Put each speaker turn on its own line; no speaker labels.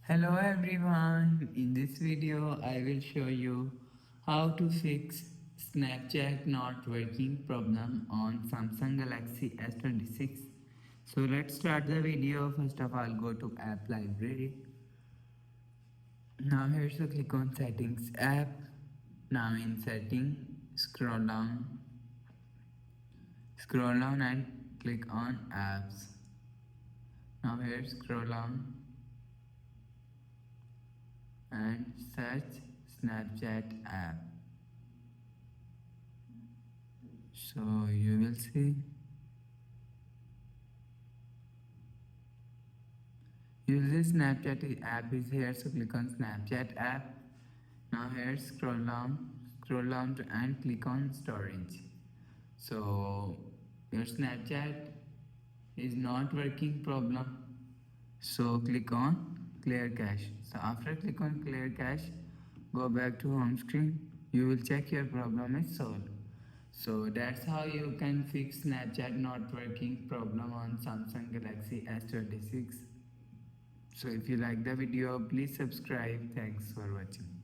Hello everyone, in this video I will show you how to fix Snapchat not working problem on Samsung Galaxy S26. So let's start the video. First of all, go to app library. Now here's to click on settings app. Now in setting, scroll down and click on apps. Now here scroll down and search Snapchat app. So you will see user Snapchat app is here. So click on Snapchat app. Now here scroll down and click on storage. So your Snapchat is not working problem. So click on clear cache. So after click on clear cache, go back to home screen. You will check your problem is solved. So that's how you can fix Snapchat not working problem on Samsung Galaxy S26. So if you like the video, please subscribe. Thanks for watching.